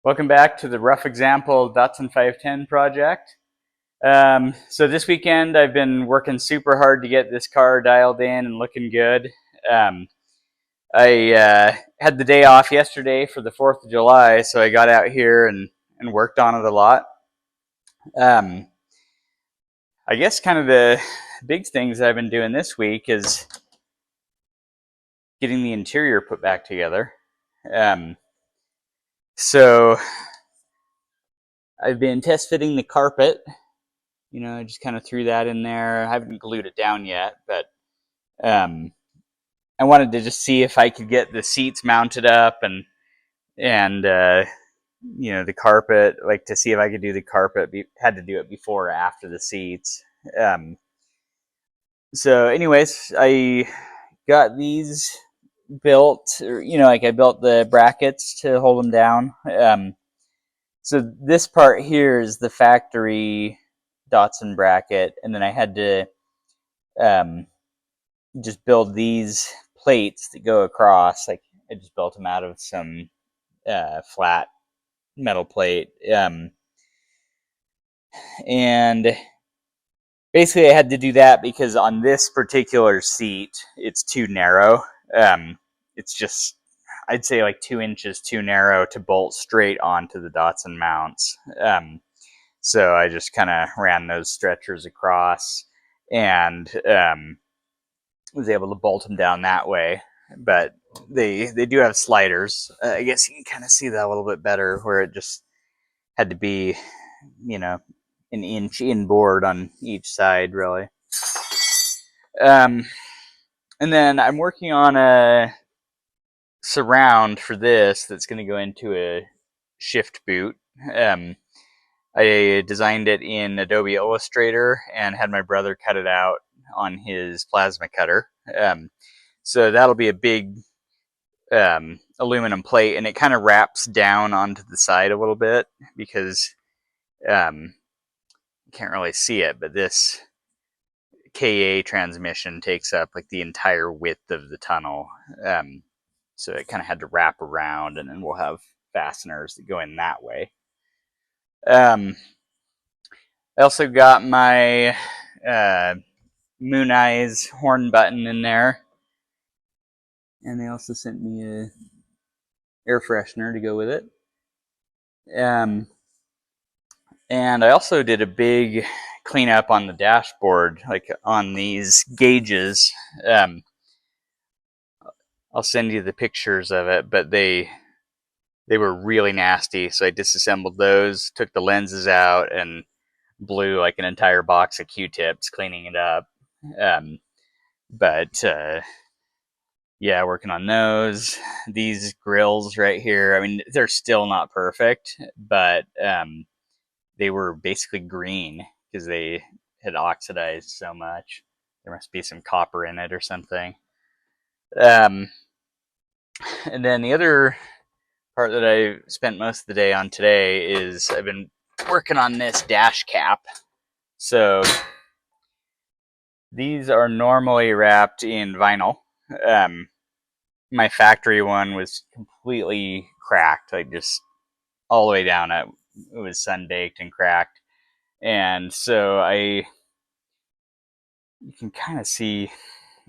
Welcome back to the rough example Datsun 510 project. So this weekend I've been working super hard to get this car dialed in and looking good. Um, I had the day off yesterday for the 4th of July, so I got out here and worked on it a lot. Um, I guess kind of the big things I've been doing this week is getting the interior put back together. Um, so I've been test fitting the carpet. I just kind of threw that in there. I haven't glued it down yet, but um, I wanted to just see if I could get the seats mounted up and the carpet, like to see if I could do the carpet. Had to do it before or after the seats. So, anyways, I got these built, or like I built the brackets to hold them down. So this part here is the factory Datsun bracket, and then I had to um, just build these plates that go across. Like I just built them out of some flat metal plate, and basically I had to do that because on this particular seat it's too narrow. It's just I'd say like 2 inches too narrow to bolt straight onto the Datsun mounts. So I just kind of ran those stretchers across and was able to bolt them down that way. But they do have sliders. I guess you can kind of see that a little bit better, where it just had to be, you know, an inch inboard on each side, really. Um, and then I'm working on a surround for this that's going to go into a shift boot. Um, I designed it in Adobe Illustrator and had my brother cut it out on his plasma cutter. So that'll be a big aluminum plate, and it kind of wraps down onto the side a little bit because you can't really see it, but this KA transmission takes up like the entire width of the tunnel. So it kind of had to wrap around, and then we'll have fasteners that go in that way. I also got my Moon Eyes horn button in there, and they also sent me a air freshener to go with it. And I also did a big cleanup on the dashboard, like on these gauges. I'll send you the pictures of it, but they were really nasty. So I disassembled those, took the lenses out, and blew like an entire box of Q-tips cleaning it up. But yeah, working on those. These grills right here, I mean, they're still not perfect, but they were basically green because they had oxidized so much. There must be some copper in it or something. Um, and then the other part that I spent most of the day on today is I've been working on this dash cap. So these are normally wrapped in vinyl. My factory one was completely cracked, like just all the way down. It was sun baked and cracked, and so you can kind of see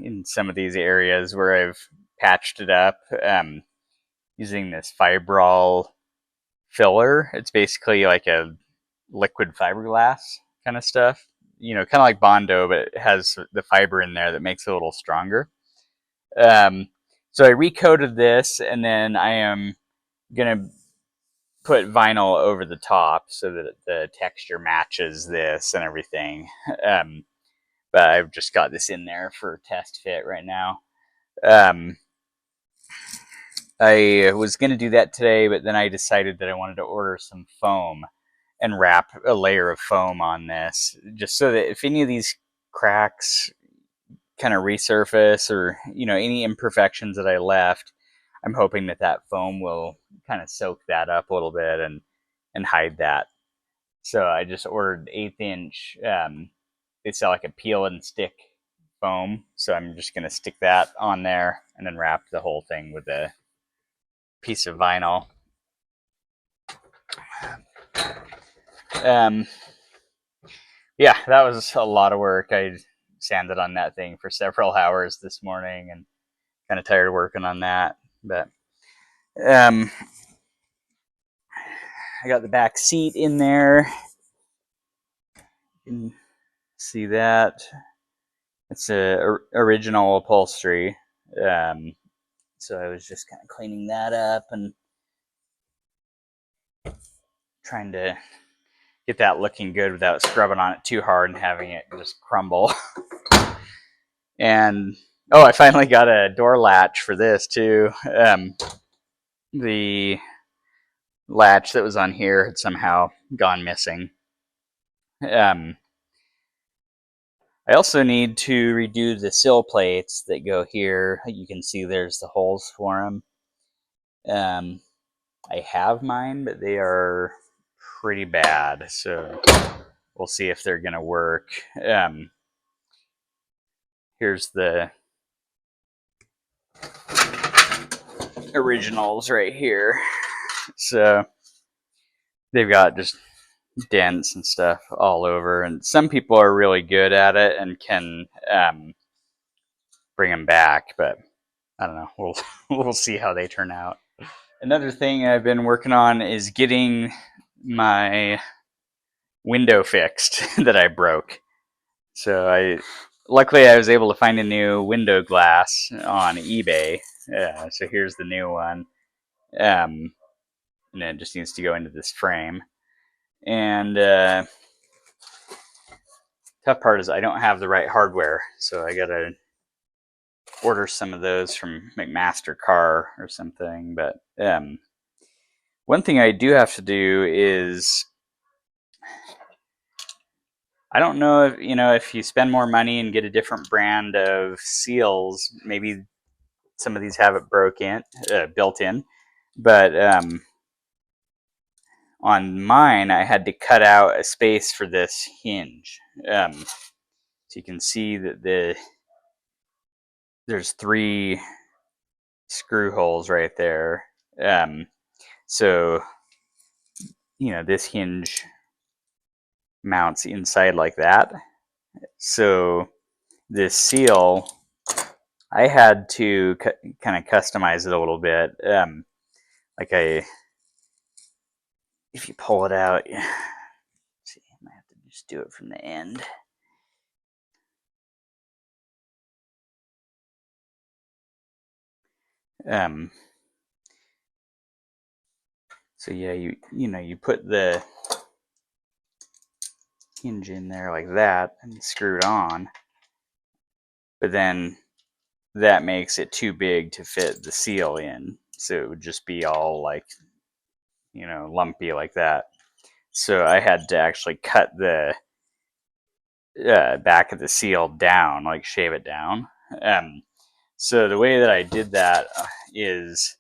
in some of these areas where I've patched it up using this fibrol filler. It's basically like a liquid fiberglass kind of stuff. Kind of like Bondo, but it has the fiber in there that makes it a little stronger. Um, so I recoated this, and then I am gonna put vinyl over the top so that the texture matches this and everything. Um, but I've just got this in there for test fit right now. Um, I was going to do that today, but then I decided that I wanted to order some foam and wrap a layer of foam on this, just so that if any of these cracks kind of resurface, or any imperfections that I left, I'm hoping that that foam will kind of soak that up a little bit and hide that. So I just ordered 1/8 inch. They sell like a peel and stick foam, so I'm just going to stick that on there and then wrap the whole thing with a piece of vinyl. Yeah, that was a lot of work. I sanded on that thing for several hours this morning and kind of tired of working on that. But um, I got the back seat in there. You can see that. It's a original upholstery. So I was just kind of cleaning that up and trying to get that looking good without scrubbing on it too hard and having it just crumble. And oh, I finally got a door latch for this too. The latch that was on here had somehow gone missing. I also need to redo the sill plates that go here. You can see there's the holes for them. I have mine, but they are pretty bad, so we'll see if they're going to work. Here's the originals right here. So they've got just dents and stuff all over, and some people are really good at it and can bring them back, but I don't know. We'll see how they turn out. Another thing I've been working on is getting my window fixed that I broke. So luckily I was able to find a new window glass on eBay. So here's the new one, and it just needs to go into this frame. And tough part is I don't have the right hardware, so I gotta order some of those from McMaster Car or something. But one thing I do have to do is, I don't know if you spend more money and get a different brand of seals, maybe some of these have it built in. But on mine, I had to cut out a space for this hinge. So you can see that there's 3 screw holes right there. So this hinge mounts inside like that. So this seal, I had to kind of customize it a little bit. If you pull it out, see, I might have to just do it from the end. So yeah, you put the hinge in there like that and screw it on, but then that makes it too big to fit the seal in, so it would just be all like lumpy like that. So I had to actually cut the back of the seal down, like shave it down. So the way that I did that is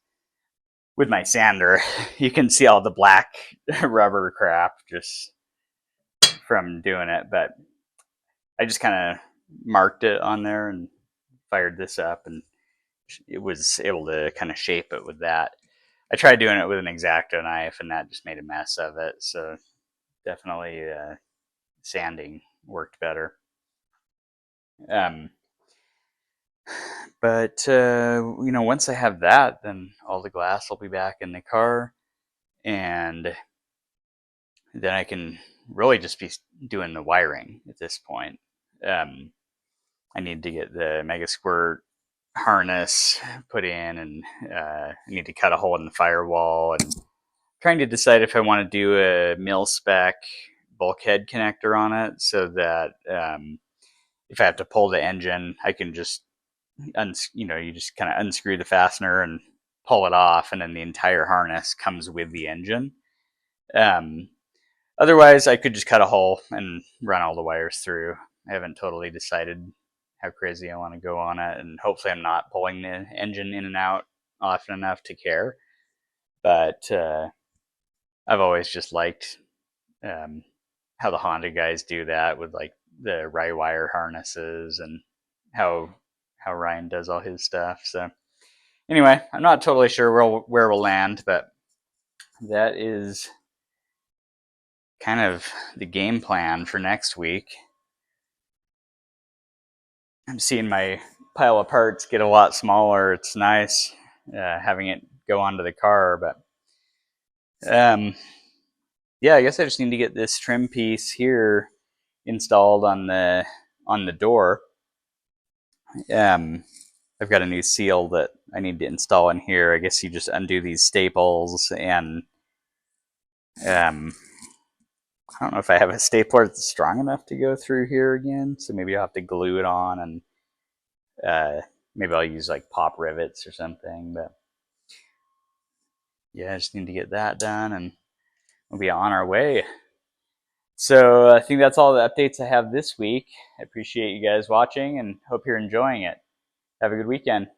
with my sander. You can see all the black rubber crap just from doing it, but I just kind of marked it on there and fired this up, and it was able to kind of shape it with that. I tried doing it with an X-Acto knife, and that just made a mess of it. So definitely sanding worked better. But once I have that, then all the glass will be back in the car, and then I can really just be doing the wiring at this point. I need to get the Mega Squirt harness put in, and I need to cut a hole in the firewall, and trying to decide if I want to do a mil spec bulkhead connector on it, so that if I have to pull the engine, I can just you just kind of unscrew the fastener and pull it off, and then the entire harness comes with the engine. Otherwise, I could just cut a hole and run all the wires through. I haven't totally decided how crazy I want to go on it, and hopefully I'm not pulling the engine in and out often enough to care. But I've always just liked how the Honda guys do that with like the Rye wire harnesses, and how Ryan does all his stuff. So anyway, I'm not totally sure where we'll land, but that is kind of the game plan for next week. I'm seeing my pile of parts get a lot smaller. It's nice having it go onto the car, but yeah, I guess I just need to get this trim piece here installed on the door. Um, I've got a new seal that I need to install in here. I guess you just undo these staples, and I don't know if I have a stapler that's strong enough to go through here again, so maybe I'll have to glue it on, and maybe I'll use like pop rivets or something. But yeah, I just need to get that done, and we'll be on our way. So I think that's all the updates I have this week. I appreciate you guys watching and hope you're enjoying it. Have a good weekend.